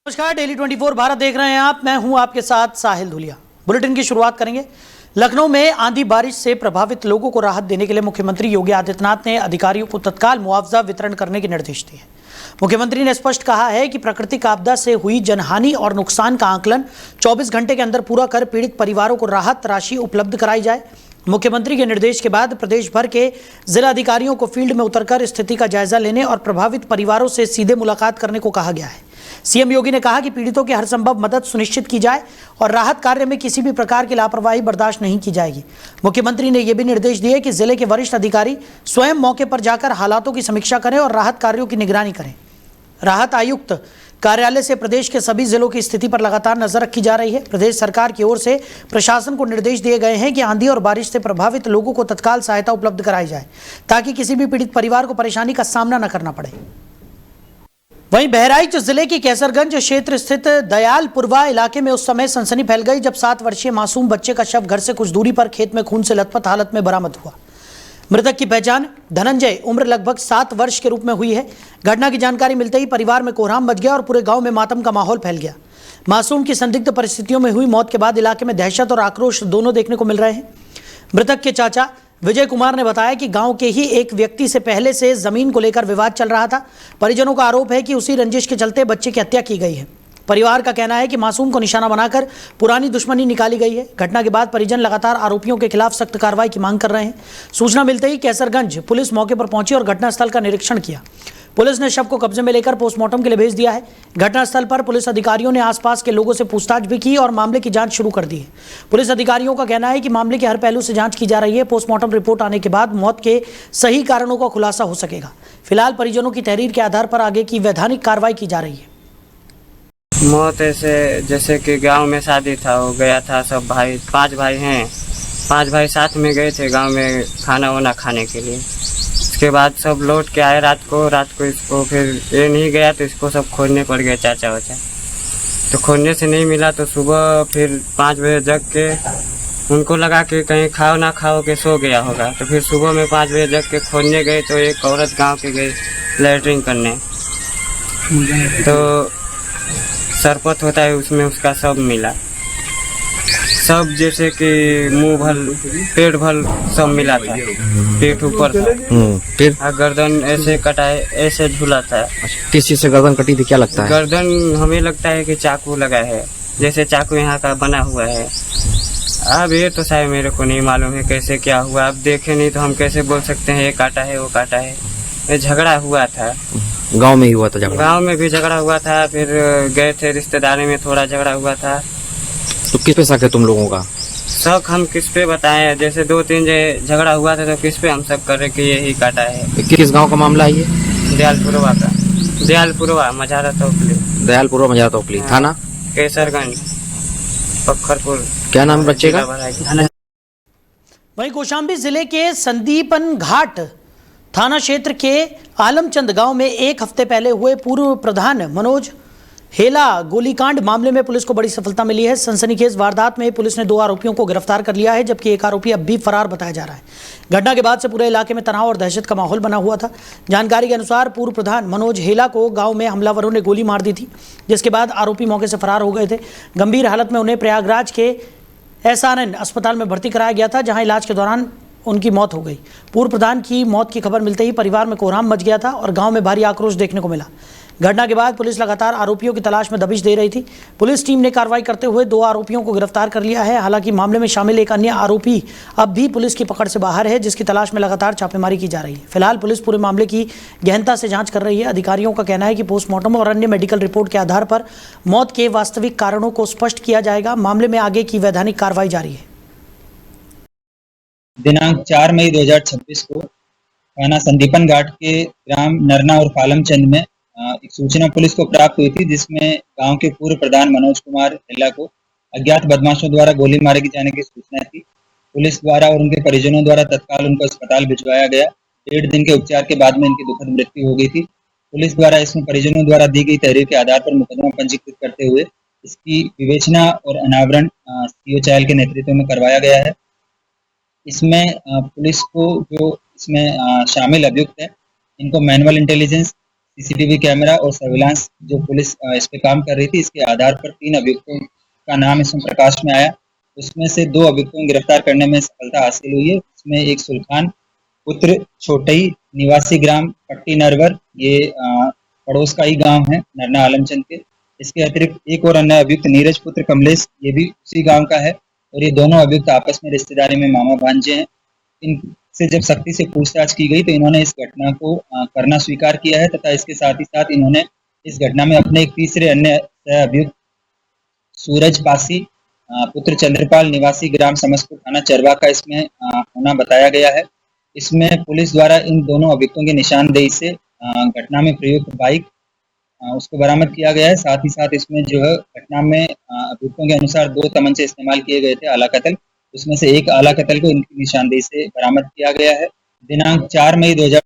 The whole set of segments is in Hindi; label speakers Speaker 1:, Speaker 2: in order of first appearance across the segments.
Speaker 1: नमस्कार, डेली 24 भारत देख रहे हैं आप। मैं हूं आपके साथ साहिल धुलिया। बुलेटिन की शुरुआत करेंगे। लखनऊ में आंधी बारिश से प्रभावित लोगों को राहत देने के लिए मुख्यमंत्री योगी आदित्यनाथ ने अधिकारियों को तत्काल मुआवजा वितरण करने के निर्देश दिए। मुख्यमंत्री ने स्पष्ट कहा है कि प्राकृतिक आपदा से हुई जनहानि और नुकसान का आकलन 24 घंटे के अंदर पूरा कर पीड़ित परिवारों को राहत राशि उपलब्ध कराई जाए। मुख्यमंत्री के निर्देश के बाद प्रदेश भर के जिला अधिकारियों को फील्ड में उतरकर स्थिति का जायजा लेने और प्रभावित परिवारों से सीधे मुलाकात करने को कहा गया है। सीएम योगी ने कहा कि पीड़ितों की हर संभव मदद सुनिश्चित की जाए और राहत कार्य में किसी भी प्रकार की लापरवाही बर्दाश्त नहीं की जाएगी। मुख्यमंत्री ने यह भी निर्देश दिए कि जिले के वरिष्ठ अधिकारी स्वयं मौके पर जाकर हालातों की समीक्षा करें और राहत कार्यों की निगरानी करें। राहत आयुक्त कार्यालय से प्रदेश के सभी जिलों की स्थिति पर लगातार नजर रखी जा रही है। प्रदेश सरकार की ओर से प्रशासन को निर्देश दिए गए हैं कि आंधी और बारिश से प्रभावित लोगों को तत्काल सहायता उपलब्ध कराई जाए ताकि किसी भी पीड़ित परिवार को परेशानी का सामना न करना पड़े। वहीं बहराइच जिले के कैसरगंज क्षेत्र स्थित दयालपुरवा इलाके में उस समय सनसनी फैल गई जब 7 वर्षीय मासूम बच्चे का शव घर से कुछ दूरी पर खेत में खून से लथपथ हालत में बरामद हुआ। मृतक की पहचान धनंजय उम्र लगभग 7 वर्ष के रूप में हुई है। घटना की जानकारी मिलते ही परिवार में कोहराम मच गया और पूरे गांव में मातम का माहौल फैल गया। मासूम की संदिग्ध परिस्थितियों में हुई मौत के बाद इलाके में दहशत और आक्रोश दोनों देखने को मिल रहे हैं। मृतक के चाचा विजय कुमार ने बताया कि गांव के ही एक व्यक्ति से पहले से जमीन को लेकर विवाद चल रहा था। परिजनों का आरोप है कि उसी रंजिश के चलते बच्चे की हत्या की गई है। परिवार का कहना है कि मासूम को निशाना बनाकर पुरानी दुश्मनी निकाली गई है। घटना के बाद परिजन लगातार आरोपियों के खिलाफ सख्त कार्रवाई की मांग कर रहे हैं। सूचना मिलते ही कैसरगंज पुलिस मौके पर पहुंची और घटनास्थल का निरीक्षण किया। पुलिस ने शव को कब्जे में लेकर पोस्टमार्टम के लिए भेज दिया है। घटनास्थल पर पुलिस अधिकारियों ने आसपास के लोगों से पूछताछ भी की और मामले की जांच शुरू कर दी है। पुलिस अधिकारियों का कहना है कि मामले के हर पहलू से जांच की जा रही है। पोस्टमार्टम रिपोर्ट आने के बाद मौत के सही कारणों का खुलासा हो सकेगा। फिलहाल परिजनों की तहरीर के आधार पर आगे की वैधानिक कार्रवाई की जा रही है।
Speaker 2: मौत ऐसे जैसे कि गांव में शादी था, हो गया था। सब भाई 5 भाई हैं, 5 भाई साथ में गए थे गांव में खाना वाना खाने के लिए। उसके बाद सब लौट के आए रात को इसको फिर ये नहीं गया तो इसको सब खोजने पड़ गया चाचा वाचा। तो खोजने से नहीं मिला तो सुबह फिर 5 बजे जग के उनको लगा कि कहीं खाओ ना खाओ के सो गया होगा। तो फिर सुबह में 5 बजे जग के खोजने गए तो एक औरत गांव के गई लैट्रिन करने, तो सरपत होता है उसमें उसका सब मिला। सब जैसे कि मुंह भर पेट भर सब मिला था। पेट ऊपर था, फिर गर्दन ऐसे कटा है, ऐसे झूला था।
Speaker 3: किस चीज से गर्दन कटी थी, क्या लगता है?
Speaker 2: गर्दन हमें लगता है कि चाकू लगा है, जैसे चाकू यहाँ का बना हुआ है। अब ये तो शायद मेरे को नहीं मालूम है कैसे क्या हुआ। अब देखे नहीं तो हम कैसे बोल सकते हैं ये काटा है वो काटा है। ये झगड़ा हुआ था,
Speaker 3: गांव में ही हुआ था झगड़ा?
Speaker 2: गांव में भी झगड़ा हुआ था। फिर गए थे रिश्तेदारी में, थोड़ा झगड़ा हुआ था।
Speaker 3: तो किस पे शक है तुम लोगों का?
Speaker 2: शक हम किस पे बताएं? जैसे 2-3 झगड़ा हुआ था तो किस पे हम शक कर रहे कि यही काटा है।
Speaker 3: किस गांव का मामला है ये?
Speaker 2: दयालपुरवा का, दयालपुरवा मझारा तोपली।
Speaker 3: दयालपुरवा मझारा तोपली, थाना
Speaker 2: कैसरगंज, पखरपुर।
Speaker 3: क्या नाम बच्चे का?
Speaker 1: वहीं कौशाम्बी जिले के संदीपन घाट थाना क्षेत्र के आलमचंद गांव में 1 हफ्ते पहले हुए पूर्व प्रधान मनोज हेला गोलीकांड मामले में पुलिस को बड़ी सफलता मिली है। सनसनीखेज वारदात में पुलिस ने 2 आरोपियों को गिरफ्तार कर लिया है, जबकि एक आरोपी अब भी फरार बताया जा रहा है। घटना के बाद से पूरे इलाके में तनाव और दहशत का माहौल बना हुआ था। जानकारी के अनुसार पूर्व प्रधान मनोज हेला को गांव में हमलावरों ने गोली मार दी थी, जिसके बाद आरोपी मौके से फरार हो गए थे। गंभीर हालत में उन्हें प्रयागराज के SRN अस्पताल में भर्ती कराया गया था, जहां इलाज के दौरान उनकी मौत हो गई। पूर्व प्रधान की मौत की खबर मिलते ही परिवार में कोहराम मच गया था और गांव में भारी आक्रोश देखने को मिला। घटना के बाद पुलिस लगातार आरोपियों की तलाश में दबिश दे रही थी। पुलिस टीम ने कार्रवाई करते हुए 2 आरोपियों को गिरफ्तार कर लिया है। हालांकि मामले में शामिल एक अन्य आरोपी अब भी पुलिस की पकड़ से बाहर है, जिसकी तलाश में लगातार छापेमारी की जा रही है। फिलहाल पुलिस पूरे मामले की गहनता से जांच कर रही है। अधिकारियों का कहना है कि पोस्टमार्टम और अन्य मेडिकल रिपोर्ट के आधार पर मौत के वास्तविक कारणों को स्पष्ट किया जाएगा। मामले में आगे की वैधानिक कार्रवाई जारी है।
Speaker 4: दिनांक 4 मई 2026 को थाना संदीपन घाट के ग्राम नरना और कालमचंद में एक सूचना पुलिस को प्राप्त हुई थी, जिसमें गांव के पूर्व प्रधान मनोज कुमार हेला को अज्ञात बदमाशों द्वारा गोली मारे जाने की सूचना थी। पुलिस द्वारा और उनके परिजनों द्वारा तत्काल उनको अस्पताल भिजवाया गया। 1.5 दिन के उपचार के बाद में इनकी दुखद मृत्यु हो गई थी। पुलिस द्वारा इसमें परिजनों द्वारा दी गई तहरीर के आधार पर मुकदमा पंजीकृत करते हुए इसकी विवेचना और अनावरण CO चायल के नेतृत्व में करवाया गया है। इसमें पुलिस को जो इसमें शामिल अभियुक्त है, इनको मैनुअल इंटेलिजेंस, सीसीटीवी कैमरा और सर्विलांस जो पुलिस इस पे काम कर रही थी, इसके आधार पर 3 अभियुक्तों का नाम इसमें प्रकाश में आया। उसमें से 2 अभियुक्तों को गिरफ्तार करने में सफलता हासिल हुई है। इसमें एक सुल्तान पुत्र छोटई निवासी ग्राम पट्टी नरवर, ये पड़ोस का ही गांव है नरना आलमचंद के। इसके अतिरिक्त एक और अन्य अभियुक्त नीरज पुत्र कमलेश, ये भी उसी गांव का है और ये दोनों अभियुक्त आपस में रिश्तेदारी में मामा भांजे हैं। इनसे जब सख्ती से पूछताछ की गई तो इन्होंने इस घटना को करना स्वीकार किया है तथा इसके साथ ही साथ इन्होंने इस घटना में अपने एक तीसरे अन्य अभियुक्त सूरज पासी पुत्र चंद्रपाल निवासी ग्राम समस्तपुर थाना चरवा का इसमें होना बताया गया है। इसमें पुलिस द्वारा इन दोनों अभियुक्तों की निशानदेही से घटना में प्रयुक्त बाइक उसको बरामद किया गया है। साथ ही साथ इसमें जो है घटना में अभियुक्तों के अनुसार 2 तमंचे इस्तेमाल किए गए थे आला कत्ल, उसमें से एक आला कत्ल को इनकी निशानदेही से बरामद किया गया है। दिनांक 4 मई 2000।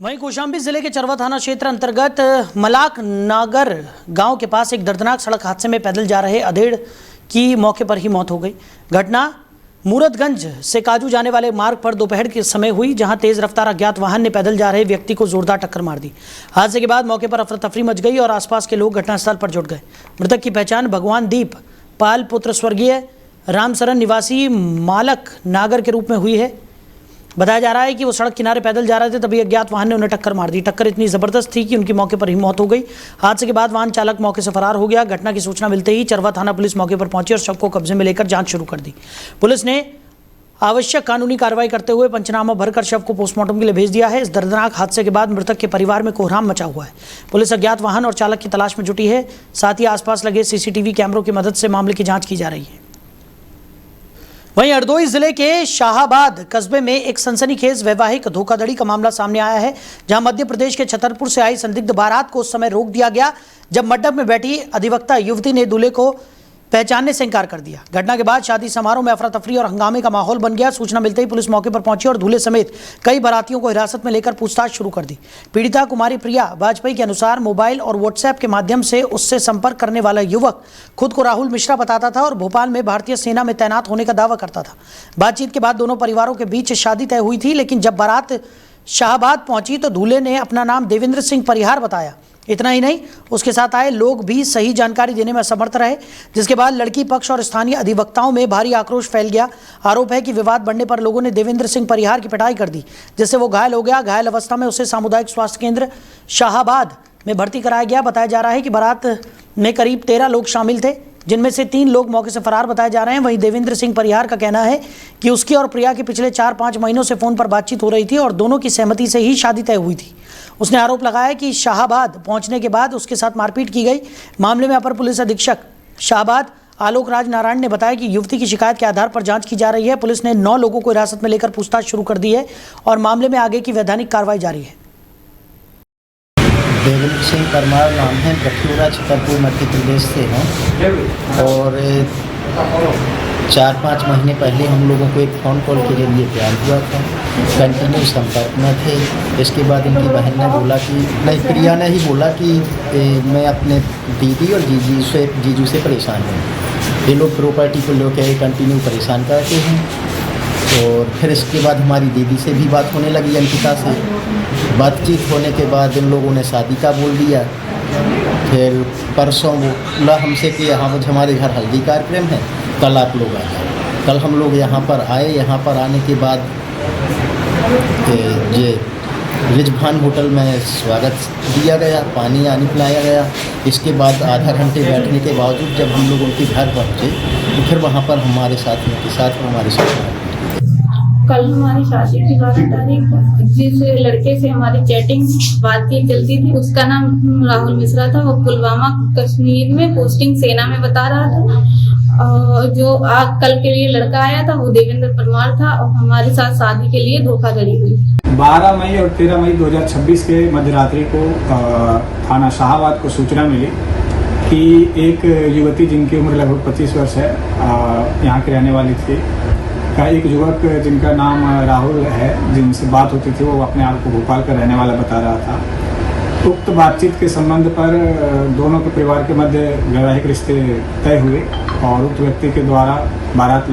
Speaker 1: वहीं कौशाम्बी जिले के चरवा थाना क्षेत्र अंतर्गत मलाक नागर गांव के पास एक दर्दनाक सड़क हादसे में पैदल जा रहे अधेड़ की मौके पर ही मौत हो गई। घटना मूरतगंज से काजू जाने वाले मार्ग पर दोपहर के समय हुई, जहां तेज रफ्तार अज्ञात वाहन ने पैदल जा रहे व्यक्ति को जोरदार टक्कर मार दी। हादसे के बाद मौके पर अफरा तफरी मच गई और आसपास के लोग घटनास्थल पर जुट गए। मृतक की पहचान भगवान दीप पाल पुत्र स्वर्गीय रामसरन निवासी मालक नागर के रूप में हुई है। बताया जा रहा है कि वो सड़क किनारे पैदल जा रहे थे, तभी अज्ञात वाहन ने उन्हें टक्कर मार दी। टक्कर इतनी जबरदस्त थी कि उनकी मौके पर ही मौत हो गई। हादसे के बाद वाहन चालक मौके से फरार हो गया। घटना की सूचना मिलते ही चरवा थाना पुलिस मौके पर पहुंची और शव को कब्जे में लेकर जांच शुरू कर दी। पुलिस ने आवश्यक कानूनी कार्रवाई करते हुए पंचनामा भरकर शव को पोस्टमार्टम के लिए भेज दिया है। इस दर्दनाक हादसे के बाद मृतक के परिवार में कोहराम मचा हुआ है। पुलिस अज्ञात वाहन और चालक की तलाश में जुटी है। साथ ही आसपास लगे सीसीटीवी कैमरों की मदद से मामले की जांच की जा रही है। वहीं हरदोई जिले के शाहाबाद कस्बे में एक सनसनीखेज वैवाहिक धोखाधड़ी का मामला सामने आया है, जहां मध्य प्रदेश के छतरपुर से आई संदिग्ध बारात को उस समय रोक दिया गया जब मंडप में बैठी अधिवक्ता युवती ने दूल्हे को पहचानने से इनकार कर दिया। घटना के बाद शादी समारोह में अफरा तफरी और हंगामे का माहौल बन गया। सूचना मिलते ही पुलिस मौके पर पहुंची और दूल्हे समेत कई बारातियों को हिरासत में लेकर पूछताछ शुरू कर दी। पीड़िता कुमारी प्रिया वाजपेयी के अनुसार मोबाइल और व्हाट्सएप के माध्यम से उससे संपर्क करने वाला युवक खुद को राहुल मिश्रा बताता था और भोपाल में भारतीय सेना में तैनात होने का दावा करता था। बातचीत के बाद दोनों परिवारों के बीच शादी तय हुई थी, लेकिन जब बारात शाहाबाद पहुंची तो दूल्हे ने अपना नाम देवेंद्र सिंह परिहार बताया। इतना ही नहीं, उसके साथ आए लोग भी सही जानकारी देने में असमर्थ रहे, जिसके बाद लड़की पक्ष और स्थानीय अधिवक्ताओं में भारी आक्रोश फैल गया। आरोप है कि विवाद बढ़ने पर लोगों ने देवेंद्र सिंह परिहार की पिटाई कर दी, जिससे वो घायल हो गया। घायल अवस्था में उसे सामुदायिक स्वास्थ्य केंद्र शाहाबाद में भर्ती कराया गया। बताया जा रहा है कि बारात में करीब 13 लोग शामिल थे, जिनमें से 3 लोग मौके से फरार बताए जा रहे हैं। वहीं देवेंद्र सिंह परिहार का कहना है कि उसकी और प्रिया की पिछले 4-5 महीनों से फोन पर बातचीत हो रही थी और दोनों की सहमति से ही शादी तय हुई थी। उसने आरोप लगाया कि शाहाबाद पहुंचने के बाद उसके साथ मारपीट की गई। मामले में अपर पुलिस अधीक्षक शाहाबाद आलोक राज नारायण ने बताया कि युवती की शिकायत के आधार पर जांच की जा रही है। पुलिस ने 9 लोगों को हिरासत में लेकर पूछताछ शुरू कर दी है और मामले में आगे की वैधानिक कार्रवाई जारी है।
Speaker 5: देवेंद्र सिंह परमार नाम है, बखियोरा छतरपुर मध्य प्रदेश से हैं और 4-5 महीने पहले हम लोगों को एक फ़ोन कॉल के जरिए प्यार हुआ था। कंटिन्यू संपर्क में थे। इसके बाद इनकी बहन ने बोला कि नहीं, प्रिया ने ही बोला कि मैं अपने दीदी और जीजू से परेशान हूँ। ये लोग प्रॉपर्टी को लेकर कंटिन्यू परेशान करते हैं। और फिर इसके बाद हमारी दीदी से भी बात होने लगी, अंकिता से। बातचीत होने के बाद इन लोगों ने शादी का बोल दिया। फिर परसों बोला हमसे कि यहाँ मुझे हमारे घर हल्दी कार्यक्रम है, कल आप लोग आ जाए। कल हम लोग यहाँ पर आए। यहाँ पर आने के बाद ये रिजभान होटल में स्वागत दिया गया, पानी आने पिलाया गया। इसके बाद आधा घंटे बैठने के बावजूद जब हम लोग उनके घर पहुँचे तो फिर वहाँ पर हमारे साथियों के साथ हमारे साथ
Speaker 6: कल हमारी शादी की 12 तारीख जिस लड़के से हमारी चैटिंग बातचीत चलती थी उसका नाम राहुल मिश्रा था। वो पुलवामा कश्मीर में पोस्टिंग सेना में बता रहा था। और जो कल के लिए लड़का आया था वो देवेंद्र परमार था और हमारे साथ शादी के लिए धोखाधड़ी हुई।
Speaker 7: 12 मई और 13 मई 2026 के मध्यरात्रि को थाना शाहाबाद को सूचना मिली कि एक युवती जिनकी उम्र लगभग 25 वर्ष है, यहाँ की रहने वाली थी, का एक युवक जिनका नाम राहुल है, जिनसे बात होती थी, वो अपने आप को भोपाल का रहने वाला बता रहा था। उक्त बातचीत के संबंध पर दोनों के परिवार के मध्य वैवाहिक रिश्ते तय हुए और उक्त व्यक्ति के द्वारा बारात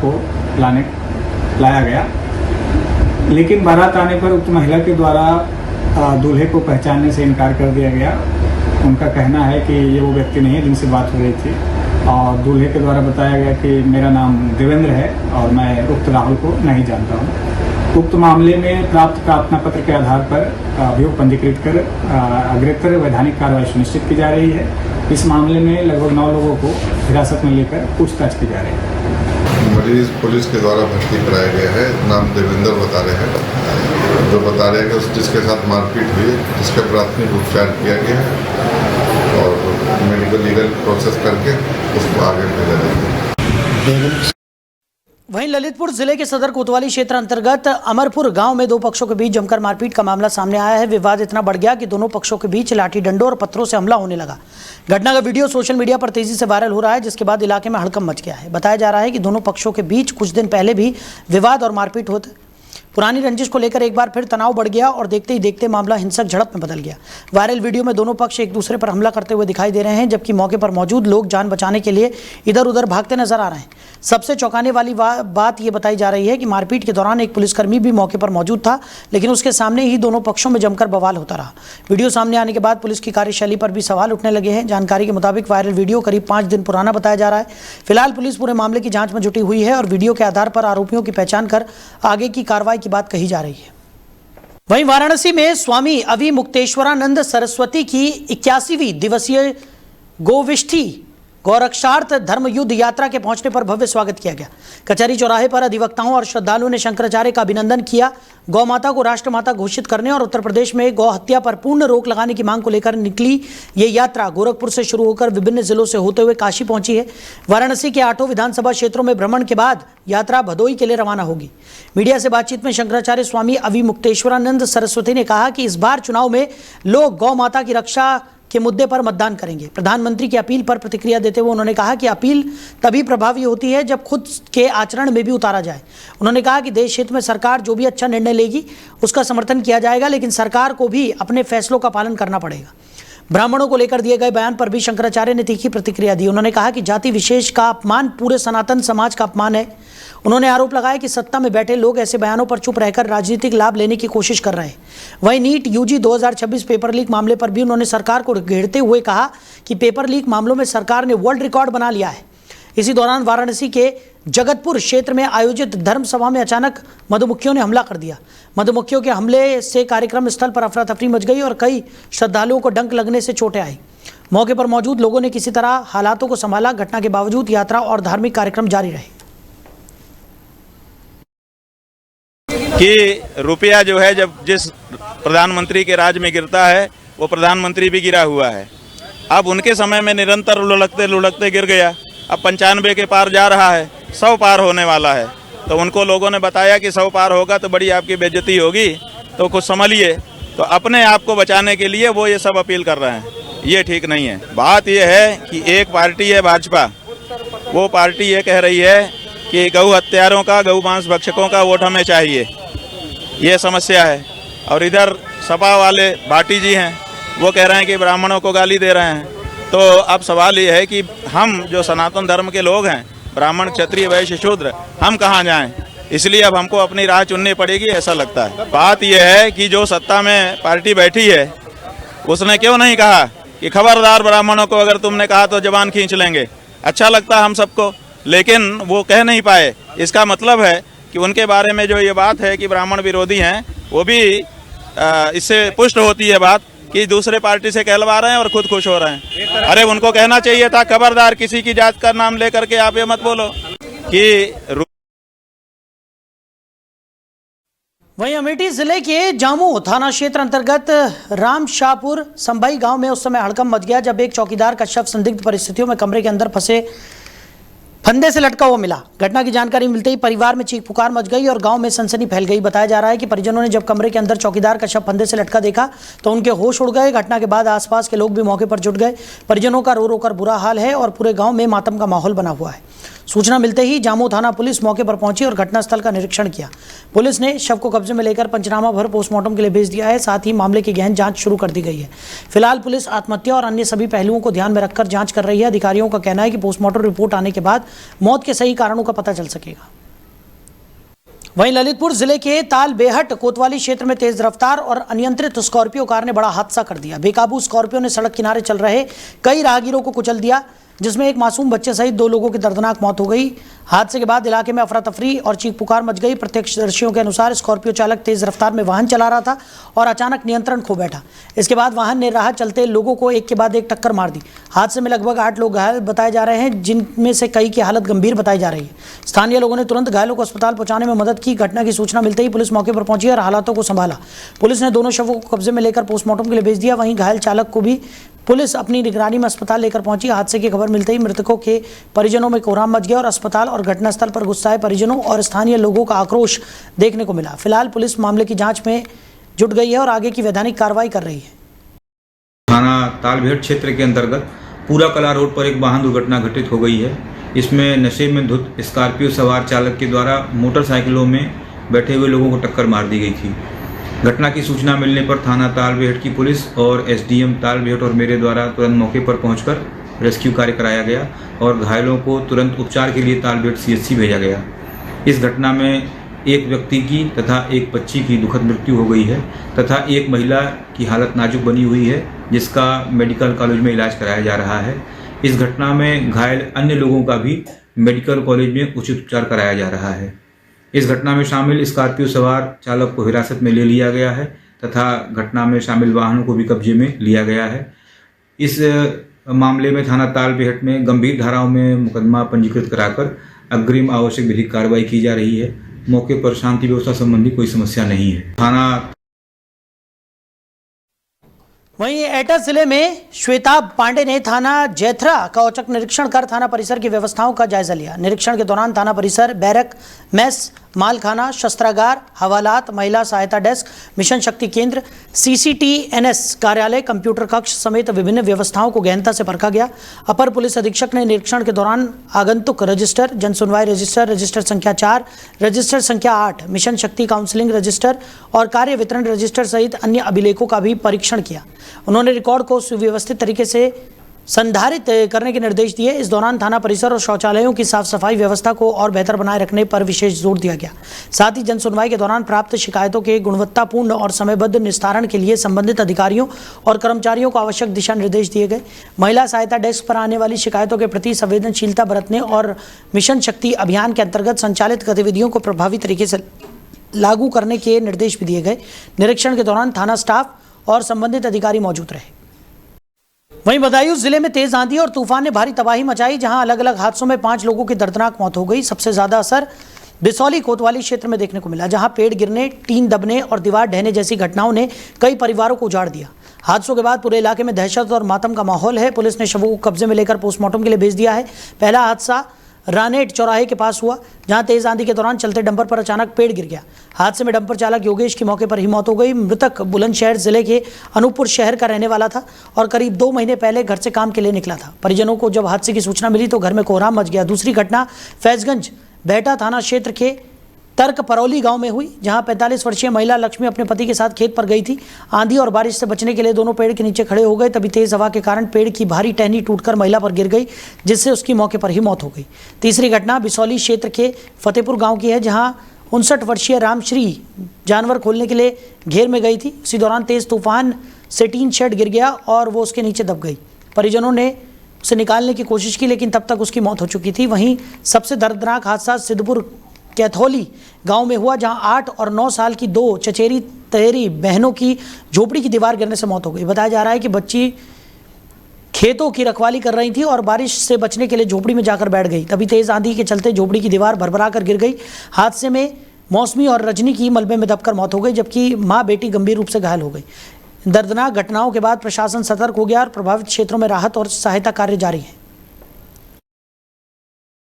Speaker 7: को लाया गया। लेकिन बारात आने पर उक्त महिला के द्वारा दूल्हे को पहचानने से इनकार कर दिया गया। उनका कहना है कि ये वो व्यक्ति नहीं है जिनसे बात हो रही थी, और दूल्हे के द्वारा बताया गया कि मेरा नाम देवेंद्र है और मैं उक्त राहुल को नहीं जानता हूँ। उक्त मामले में प्राप्त प्रार्थना पत्र के आधार पर अभियोग पंजीकृत कर अग्रेतर वैधानिक कार्रवाई सुनिश्चित की जा रही है। इस मामले में लगभग 9 लोगों को हिरासत में लेकर पूछताछ की जा रही है।
Speaker 8: मरीज पुलिस के द्वारा भर्ती कराया गया है, नाम देवेंद्र बता रहे हैं, जो बता रहे हैं कि जिसके साथ मारपीट हुई, जिसका प्राथमिक उपचार किया गया है और मेडिकल लीगल प्रोसेस करके उसको आगे भेजा जाएगा।
Speaker 1: वहीं ललितपुर जिले के सदर कोतवाली क्षेत्र अंतर्गत अमरपुर गांव में 2 पक्षों के बीच जमकर मारपीट का मामला सामने आया है। विवाद इतना बढ़ गया कि दोनों पक्षों के बीच लाठी डंडों और पत्थरों से हमला होने लगा। घटना का वीडियो सोशल मीडिया पर तेजी से वायरल हो रहा है, जिसके बाद इलाके में हड़कंप मच गया है। बताया जा रहा है कि दोनों पक्षों के बीच कुछ दिन पहले भी विवाद और मारपीट होते। पुरानी रंजिश को लेकर एक बार फिर तनाव बढ़ गया और देखते ही देखते मामला हिंसक झड़प में बदल गया। वायरल वीडियो में दोनों पक्ष एक दूसरे पर हमला करते हुए दिखाई दे रहे हैं, जबकि मौके पर मौजूद लोग जान बचाने के लिए इधर उधर भागते नजर आ रहे हैं। सबसे चौंकाने वाली बात यह बताई जा रही है कि मारपीट के दौरान एक पुलिसकर्मी भी मौके पर मौजूद था, लेकिन उसके सामने ही दोनों पक्षों में जमकर बवाल होता रहा। वीडियो सामने आने के बाद पुलिस की कार्यशैली पर भी सवाल उठने लगे हैं। जानकारी के मुताबिक वायरल वीडियो करीब 5 दिन पुराना बताया जा रहा है। फिलहाल पुलिस पूरे मामले की जांच में जुटी हुई है और वीडियो के आधार पर आरोपियों की पहचान कर आगे की कार्रवाई की बात कही जा रही है। वहीं वाराणसी में स्वामी अविमुक्तेश्वरानंद सरस्वती की 81वीं दिवसीय गोविष्ठी गौरक्षार्थ धर्म युद्ध यात्रा के पहुंचने पर भव्य स्वागत किया गया। कचहरी चौराहे पर अधिवक्ताओं और श्रद्धालुओं ने शंकराचार्य का अभिनंदन किया। गौ माता को राष्ट्रमाता घोषित करने और उत्तर प्रदेश में गौ हत्या पर पूर्ण रोक लगाने की मांग को लेकर निकली ये यात्रा गोरखपुर से शुरू होकर विभिन्न जिलों से होते हुए काशी पहुंची है। वाराणसी के 8 विधानसभा क्षेत्रों में भ्रमण के बाद यात्रा भदोई के लिए रवाना होगी। मीडिया से बातचीत में शंकराचार्य स्वामी अविमुक्तेश्वरानंद सरस्वती ने कहा कि इस बार चुनाव में लोग गौ माता की रक्षा के मुद्दे पर मतदान करेंगे। प्रधानमंत्री की अपील पर प्रतिक्रिया देते हुए उन्होंने कहा कि अपील तभी प्रभावी होती है जब खुद के आचरण में भी उतारा जाए। उन्होंने कहा कि देश हित में सरकार जो भी अच्छा निर्णय लेगी उसका समर्थन किया जाएगा, लेकिन सरकार को भी अपने फैसलों का पालन करना पड़ेगा। ब्राह्मणों को लेकर दिए गए बयान पर भी शंकराचार्य ने तीखी प्रतिक्रिया दी। उन्होंने कहा कि जाति विशेष का अपमान पूरे सनातन समाज का अपमान है। उन्होंने आरोप लगाया कि सत्ता में बैठे लोग ऐसे बयानों पर चुप रहकर राजनीतिक लाभ लेने की कोशिश कर रहे हैं। वहीं नीट यूजी 2026 पेपर लीक मामले पर भी उन्होंने सरकार को घेरते हुए कहा कि पेपर लीक मामलों में सरकार ने वर्ल्ड रिकॉर्ड बना लिया है। इसी दौरान वाराणसी के जगतपुर क्षेत्र में आयोजित धर्म सभा में अचानक मधुमक्खियों ने हमला कर दिया। मधुमक्खियों के हमले से कार्यक्रम स्थल पर अफरा तफरी मच गई और कई श्रद्धालुओं को डंक लगने से चोटें आई। मौके पर मौजूद लोगों ने किसी तरह हालातों को संभाला। घटना के बावजूद यात्रा और धार्मिक कार्यक्रम जारी रहे।
Speaker 9: कि रुपया जो है जब जिस प्रधानमंत्री के राज में गिरता है वो प्रधानमंत्री भी गिरा हुआ है। अब उनके समय में निरंतर लुढ़कते लुढ़कते गिर गया, अब 95 के पार जा रहा है, 100 पार होने वाला है। तो उनको लोगों ने बताया कि 100 पार होगा तो बड़ी आपकी बेइज्जती होगी, तो कुछ संभलिए। तो अपने आप को बचाने के लिए वो ये सब अपील कर रहे हैं, ये ठीक नहीं है। बात ये है कि एक पार्टी है भाजपा, वो पार्टी ये कह रही है कि गौ हत्यारों का, गौ मांस भक्षकों का वोट हमें चाहिए, ये समस्या है। और इधर सपा वाले भाटी जी हैं, वो कह रहे हैं कि ब्राह्मणों को गाली दे रहे हैं। तो अब सवाल ये है कि हम जो सनातन धर्म के लोग हैं, ब्राह्मण क्षत्रिय वैश्य शूद्र, हम कहाँ जाएं? इसलिए अब हमको अपनी राह चुननी पड़ेगी, ऐसा लगता है। बात यह है कि जो सत्ता में पार्टी बैठी है उसने क्यों नहीं कहा कि खबरदार ब्राह्मणों को अगर तुमने कहा तो जबान खींच लेंगे। अच्छा लगता हम सबको, लेकिन वो कह नहीं पाए। इसका मतलब है कि उनके बारे में जो ये बात है कि ब्राह्मण विरोधी हैं, वो भी इससे पुष्ट होती है बात कि दूसरे पार्टी से कहलवा रहे हैं और खुद खुश हो रहे हैं। अरे उनको कहना चाहिए था खबरदार किसी की जात का नाम लेकर के आप ये मत बोलो कि।
Speaker 1: वहीं अमेठी जिले के जामू थाना क्षेत्र अंतर्गत रामशाहपुर संभई गांव में उस समय हड़कंप मच गया जब एक चौकीदार का शव संदिग्ध परिस्थितियों में कमरे के अंदर फंसे फंदे से लटका हुआ मिला। घटना की जानकारी मिलते ही परिवार में चीख पुकार मच गई और गांव में सनसनी फैल गई। बताया जा रहा है कि परिजनों ने जब कमरे के अंदर चौकीदार का शव फंदे से लटका देखा तो उनके होश उड़ गए। घटना के बाद आसपास के लोग भी मौके पर जुट गए। परिजनों का रो रो कर बुरा हाल है और पूरे गांव में मातम का माहौल बना हुआ है। सूचना मिलते ही जामू थाना पुलिस मौके पर पहुंची और घटनास्थल का निरीक्षण किया। पुलिस ने शव को कब्जे में लेकर पंचनामा भर पोस्टमार्टम के लिए भेज दिया है। साथ ही मामले की गहन जांच शुरू कर दी गई है। फिलहाल पुलिस आत्महत्या और अन्य सभी पहलुओं को ध्यान में रखकर जांच कर रही है। अधिकारियों का कहना है कि पोस्टमार्टम रिपोर्ट आने के बाद मौत के सही कारणों का पता चल सकेगा। वहीं ललितपुर जिले के तालबेहट कोतवाली क्षेत्र में तेज रफ्तार और अनियंत्रित स्कॉर्पियो कार ने बड़ा हादसा कर दिया। बेकाबू स्कॉर्पियो ने सड़क किनारे चल रहे कई राहगीरों को कुचल दिया, जिसमें एक मासूम बच्चे सहित 2 लोगों की दर्दनाक मौत हो गई। हादसे के बाद इलाके में अफरा तफरी और चीख पुकार मच गई। प्रत्यक्षदर्शियों के अनुसार स्कॉर्पियो चालक तेज रफ्तार में वाहन चला रहा था और अचानक नियंत्रण खो बैठा। इसके बाद वाहन ने राह चलते लोगों को एक के बाद एक टक्कर मार दी। हादसे में लगभग 8 लोग घायल बताए जा रहे हैं, जिनमें से कई की हालत गंभीर बताई जा रही है। स्थानीय लोगों ने तुरंत घायलों को अस्पताल पहुंचाने में मदद की। घटना की सूचना मिलते ही पुलिस मौके पर पहुंची और हालातों को संभाला। पुलिस ने दोनों शवों को कब्जे में लेकर पोस्टमार्टम के लिए भेज दिया। वहीं घायल चालक को भी पुलिस अपनी निगरानी में अस्पताल लेकर पहुंची। हादसे की खबर मिलते ही मृतकों के परिजनों में कोहराम मच गया और अस्पताल और घटनास्थल पर गुस्साए परिजनों और स्थानीय लोगों का आक्रोश देखने को मिला। फिलहाल पुलिस मामले की जांच में जुट गई है और आगे की वैधानिक कार्रवाई कर रही है।
Speaker 10: थाना तालबेहट क्षेत्र के अंतर्गत पूरा कला रोड पर एक वाहन दुर्घटना घटित हो गई है। इसमें नशे में धुत स्कॉर्पियो सवार चालक के द्वारा मोटरसाइकिलों में बैठे हुए लोगों को टक्कर मार दी गई थी। घटना की सूचना मिलने पर थाना तालबेहट की पुलिस और एसडीएम तालबेहट और मेरे द्वारा तुरंत मौके पर पहुंचकर रेस्क्यू कार्य कराया गया और घायलों को तुरंत उपचार के लिए तालबेहट सीएचसी भेजा गया। इस घटना में एक व्यक्ति की तथा एक बच्ची की दुखद मृत्यु हो गई है तथा एक महिला की हालत नाजुक बनी हुई है, जिसका मेडिकल कॉलेज में इलाज कराया जा रहा है। इस घटना में घायल अन्य लोगों का भी मेडिकल कॉलेज में उचित उपचार कराया जा रहा है। इस घटना में शामिल स्कॉर्पियो सवार चालक को हिरासत में ले लिया गया है तथा घटना में शामिल वाहनों को भी कब्जे में लिया गया है। इस मामले में थाना तालबेहट में गंभीर धाराओं में मुकदमा पंजीकृत कराकर अग्रिम आवश्यक विधिक कार्रवाई की जा रही है। मौके पर शांति व्यवस्था संबंधी कोई समस्या नहीं है। थाना
Speaker 1: वहीं एटा जिले में श्वेता पांडे ने थाना जैथरा का औचक निरीक्षण कर थाना परिसर की व्यवस्थाओं का जायजा लिया। निरीक्षण के दौरान थाना परिसर, बैरक, मेस, मालखाना, शस्त्रागार, हवालात, महिला सहायता डेस्क, मिशन शक्ति केंद्र, CCTNS कार्यालय, कंप्यूटर कक्ष समेत विभिन्न व्यवस्थाओं को गहनता से परखा गया। अपर पुलिस अधीक्षक ने निरीक्षण के दौरान आगंतुक रजिस्टर, जनसुनवाई रजिस्टर, रजिस्टर संख्या 4, रजिस्टर संख्या 8, मिशन शक्ति काउंसलिंग रजिस्टर और कार्य वितरण रजिस्टर सहित अन्य अभिलेखों का भी परीक्षण किया। उन्होंने रिकॉर्ड को सुव्यवस्थित तरीके से संधारित करने के निर्देश दिए। इस दौरान थाना परिसर और शौचालयों की साफ सफाई व्यवस्था को और बेहतर बनाए रखने पर विशेष जोर दिया गया। साथ ही जनसुनवाई के दौरान प्राप्त शिकायतों के गुणवत्तापूर्ण और समयबद्ध निस्तारण के लिए संबंधित अधिकारियों और कर्मचारियों को आवश्यक दिशा निर्देश दिए गए। महिला सहायता डेस्क पर आने वाली शिकायतों के प्रति संवेदनशीलता बरतने और मिशन शक्ति अभियान के अंतर्गत संचालित गतिविधियों को प्रभावी तरीके से लागू करने के निर्देश भी दिए गए। निरीक्षण के दौरान थाना स्टाफ और संबंधित अधिकारी मौजूद रहे। वहीं बदायूं जिले में तेज आंधी और तूफान ने भारी तबाही मचाई, जहां अलग अलग हादसों में 5 लोगों की दर्दनाक मौत हो गई। सबसे ज्यादा असर बिसौली कोतवाली क्षेत्र में देखने को मिला, जहां पेड़ गिरने, टीन दबने और दीवार ढहने जैसी घटनाओं ने कई परिवारों को उजाड़ दिया। हादसों के बाद पूरे इलाके में दहशत और मातम का माहौल है। पुलिस ने शवों को कब्जे में लेकर पोस्टमार्टम के लिए भेज दिया है। पहला हादसा रानेट चौराहे के पास हुआ, जहां तेज आंधी के दौरान चलते डंपर पर अचानक पेड़ गिर गया। हादसे में डंपर चालक योगेश की मौके पर ही मौत हो गई। मृतक बुलंदशहर जिले के अनूपपुर शहर का रहने वाला था और करीब 2 महीने पहले घर से काम के लिए निकला था। परिजनों को जब हादसे की सूचना मिली तो घर में कोहराम मच गया। दूसरी घटना फैजगंज बेहटा थाना क्षेत्र के तर्क परौली गांव में हुई, जहां 45 वर्षीय महिला लक्ष्मी अपने पति के साथ खेत पर गई थी। आंधी और बारिश से बचने के लिए दोनों पेड़ के नीचे खड़े हो गए। तभी तेज हवा के कारण पेड़ की भारी टहनी टूटकर महिला पर गिर गई, जिससे उसकी मौके पर ही मौत हो गई। तीसरी घटना बिसौली क्षेत्र के फतेहपुर गांव की है, जहां 59 वर्षीय रामश्री जानवर खोलने के लिए घेर में गई थी। उसी दौरान तेज तूफान से टीन शेड गिर गया और वो उसके नीचे दब गई। परिजनों ने उसे निकालने की कोशिश की, लेकिन तब तक उसकी मौत हो चुकी थी। वहीं सबसे दर्दनाक हादसा सिद्धपुर कैथोली गांव में हुआ, जहां 8 और 9 साल की 2 चचेरी तहेरी बहनों की झोपड़ी की दीवार गिरने से मौत हो गई। बताया जा रहा है कि बच्ची खेतों की रखवाली कर रही थी और बारिश से बचने के लिए झोपड़ी में जाकर बैठ गई। तभी तेज आंधी के चलते झोपड़ी की दीवार भरभरा कर गिर गई। हादसे में मौसमी और रजनी की मलबे में दबकर मौत हो गई, जबकि मां बेटी गंभीर रूप से घायल हो गई। दर्दनाक घटनाओं के बाद प्रशासन सतर्क हो गया और प्रभावित क्षेत्रों में राहत और सहायता कार्य जारी है।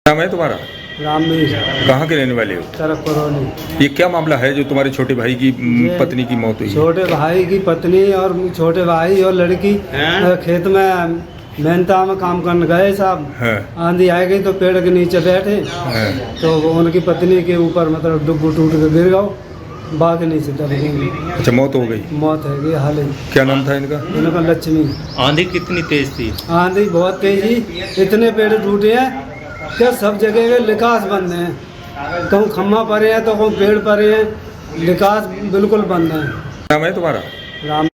Speaker 11: नाम है तुम्हारा?
Speaker 12: रामवीर।
Speaker 11: कहाँ के रहने वाले हो?
Speaker 12: तरफ परौली।
Speaker 11: ये क्या मामला है जो तुम्हारे छोटे भाई की पत्नी की मौत हुई?
Speaker 12: छोटे भाई की पत्नी और छोटे भाई और लड़की खेत में मेहनता में काम करने गए साहब। आंधी आ गई तो पेड़ के नीचे बैठे तो उनकी पत्नी के ऊपर मतलब डुब्बू टूट के गिर गया, बाकी नहीं से दब गई।
Speaker 11: अच्छा, मौत हो गई?
Speaker 12: मौत है गई हाल ही।
Speaker 11: क्या नाम था इनका?
Speaker 12: इनका लक्ष्मी।
Speaker 11: आंधी कितनी तेज थी?
Speaker 12: आंधी बहुत तेज थी, इतने पेड़ टूटे हैं क्या सब जगह के निकास बंद हैं। कहूँ खम्मा पड़े हैं तो कहूँ पेड़ पड़े हैं, विकास बिल्कुल बंद है।
Speaker 11: नाम है तुम्हारा?
Speaker 12: राम।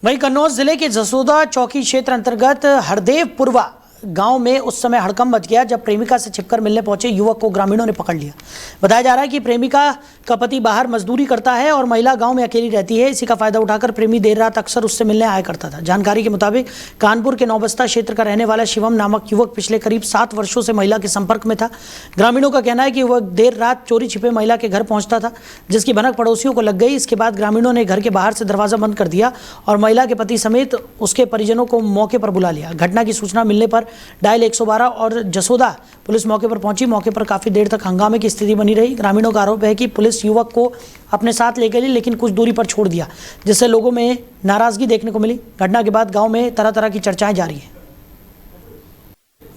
Speaker 1: वहीं कन्नौज जिले के जसोदा चौकी क्षेत्र अंतर्गत हरदेवपुरवा गांव में उस समय हड़कंप मच गया जब प्रेमिका से छिपकर मिलने पहुंचे युवक को ग्रामीणों ने पकड़ लिया। बताया जा रहा है कि प्रेमिका का पति बाहर मजदूरी करता है और महिला गांव में अकेली रहती है। इसी का फायदा उठाकर प्रेमी देर रात अक्सर उससे मिलने आया करता था। जानकारी के मुताबिक कानपुर के नौबस्ता क्षेत्र का रहने वाला शिवम नामक युवक पिछले करीब 7 वर्षों से महिला के संपर्क में था। ग्रामीणों का कहना है कि युवक देर रात चोरी छिपे महिला के घर पहुंचता था, जिसकी भनक पड़ोसियों को लग गई। इसके बाद ग्रामीणों ने घर के बाहर से दरवाजा बंद कर दिया और महिला के पति समेत उसके परिजनों को मौके पर बुला लिया। घटना की सूचना मिलने पर डायल 112 और जसोदा पुलिस मौके पर पहुंची। मौके पर काफी देर तक हंगामे की स्थिति बनी रही। ग्रामीणों का आरोप है कि पुलिस युवक को अपने साथ ले गई लेकिन कुछ दूरी पर छोड़ दिया, जिससे लोगों में नाराजगी देखने को मिली। घटना के बाद गांव में तरह तरह की चर्चाएं जारी हैं।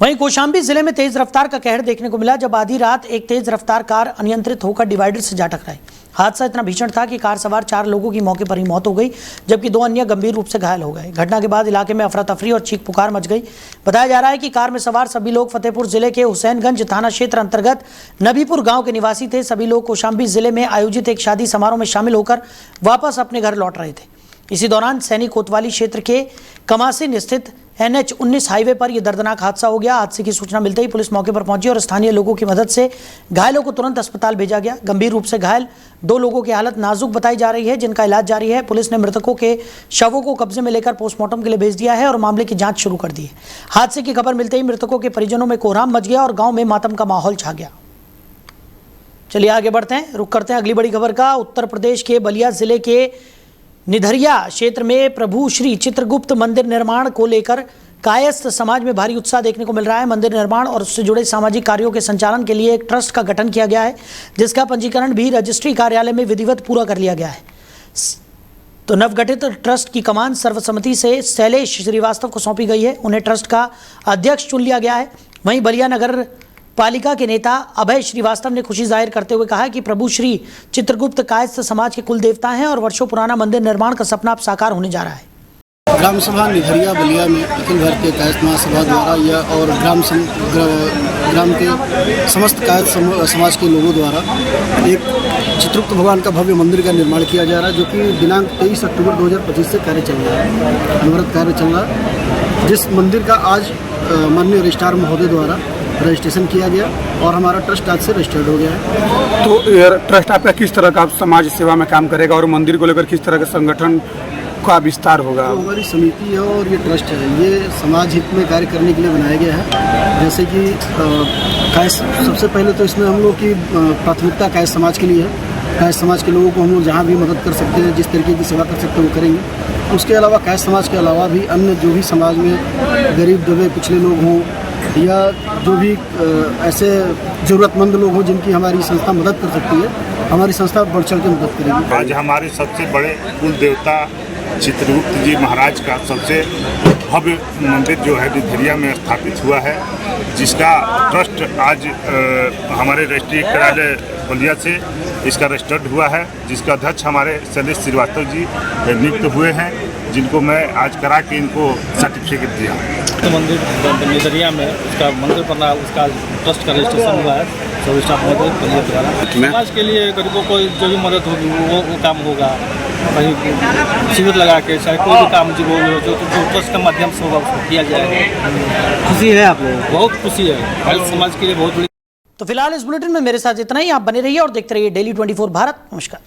Speaker 1: वहीं कौशाम्बी जिले में तेज रफ्तार का कहर देखने को मिला जब आधी रात एक तेज रफ्तार कार अनियंत्रित होकर डिवाइडर से जा टकराई। हादसा इतना भीषण था कि कार सवार 4 लोगों की मौके पर ही मौत हो गई, जबकि 2 अन्य गंभीर रूप से घायल हो गए। घटना के बाद इलाके में अफरा तफरी और चीख पुकार मच गई। बताया जा रहा है कि कार में सवार सभी लोग फतेहपुर जिले के हुसैनगंज थाना क्षेत्र अंतर्गत नबीपुर गांव के निवासी थे। सभी लोग कौशाम्बी जिले में आयोजित एक शादी समारोह में शामिल होकर वापस अपने घर लौट रहे थे। इसी दौरान सैनी कोतवाली क्षेत्र के कमासिन स्थित NH-19 हाईवे पर यह दर्दनाक हादसा हो गया। हादसे की सूचना मिलते ही पुलिस मौके पर पहुंची और स्थानीय लोगों की मदद से घायलों को तुरंत अस्पताल भेजा गया। गंभीर रूप से घायल 2 लोगों की हालत नाजुक बताई जा रही है, जिनका इलाज जारी है। पुलिस ने मृतकों के शवों को कब्जे में लेकर पोस्टमार्टम के लिए भेज दिया है और मामले की जांच शुरू कर दी है। हादसे की खबर मिलते ही मृतकों के परिजनों में कोहराम मच गया और गाँव में मातम का माहौल छा गया। चलिए आगे बढ़ते हैं, रुक करते हैं अगली बड़ी खबर का। उत्तर प्रदेश के बलिया जिले के निधरिया क्षेत्र में प्रभु श्री चित्रगुप्त मंदिर निर्माण को लेकर कायस्थ समाज में भारी उत्साह देखने को मिल रहा है। मंदिर निर्माण और उससे जुड़े सामाजिक कार्यों के संचालन के लिए एक ट्रस्ट का गठन किया गया है, जिसका पंजीकरण भी रजिस्ट्री कार्यालय में विधिवत पूरा कर लिया गया है। तो नवगठित ट्रस्ट की कमान सर्वसम्मति से शैलेश श्रीवास्तव को सौंपी गई है। उन्हें ट्रस्ट का अध्यक्ष चुन लिया गया है। वहीं बलिया नगर पालिका के नेता अभय श्रीवास्तव ने खुशी जाहिर करते हुए कहा कि प्रभु श्री चित्रगुप्त कायस्थ समाज के कुल देवता हैं और वर्षों पुराना मंदिर निर्माण का सपना अब साकार होने जा रहा है।
Speaker 5: ग्राम सभा निधरिया बलिया में अखिल भारतीय कायस्थ महासभा द्वारा यह और ग्राम के समस्त कायस्थ समाज के लोगों द्वारा एक चित्रगुप्त भगवान का भव्य मंदिर का निर्माण किया जा रहा है, जो कि दिनांक 23 अक्टूबर 2025 से कार्य चल रहा है, अनवरत कार्य चल रहा है। जिस मंदिर का आज माननीय रजिस्ट्रार महोदय द्वारा रजिस्ट्रेशन किया गया और हमारा ट्रस्ट आज से रजिस्टर्ड हो गया है।
Speaker 7: तो ये ट्रस्ट आपका किस तरह का समाज सेवा में काम करेगा और मंदिर को लेकर किस तरह का संगठन का विस्तार होगा?
Speaker 5: तो हमारी समिति है और ये ट्रस्ट है, ये समाज हित में कार्य करने के लिए बनाया गया है। जैसे कि सबसे पहले तो इसमें हम लोग की प्राथमिकता कायस्थ समाज के लिए है। कायस्थ समाज के लोगों को हम लोग जहाँ भी मदद कर सकते हैं, जिस तरीके की सेवा कर सकते हैं वो करेंगे। उसके अलावा कायस्थ समाज के अलावा भी अन्य जो भी समाज में गरीब दबे पिछले लोग हों या जो भी ऐसे ज़रूरतमंद लोग हों जिनकी हमारी संस्था मदद कर सकती है, हमारी संस्था बढ़ चढ़ के मदद करेगी।
Speaker 13: आज हमारे सबसे बड़े कुल देवता चित्रगुप्त जी महाराज का सबसे भव्य मंदिर जो है निधरिया में स्थापित हुआ है, जिसका ट्रस्ट आज हमारे राष्ट्रीय कार्यालय बलिया से इसका रजिस्टर्ड हुआ है, जिसका अध्यक्ष हमारे शैलेश श्रीवास्तव जी नियुक्त हुए हैं, जिनको मैं आज करा के इनको सर्टिफिकेट दिया।
Speaker 14: तो मंदिर निधरिया में उसका मंदिर बना, उसका ट्रस्ट का रजिस्ट्रेशन हुआ है समाज के लिए। गरीबों को जो भी मदद होगी वो काम होगा, कहीं शिविर लगा के चाहे कोई भी काम जो ट्रस्ट के माध्यम से होगा उसको किया जाएगा।
Speaker 1: खुशी है आप लोगों को?
Speaker 14: बहुत खुशी है, समाज के लिए बहुत बड़ी।
Speaker 1: तो फिलहाल इस बुलेटिन में मेरे साथ इतना ही। आप बने रहिए और देखते रहिए डेली 24 भारत। नमस्कार।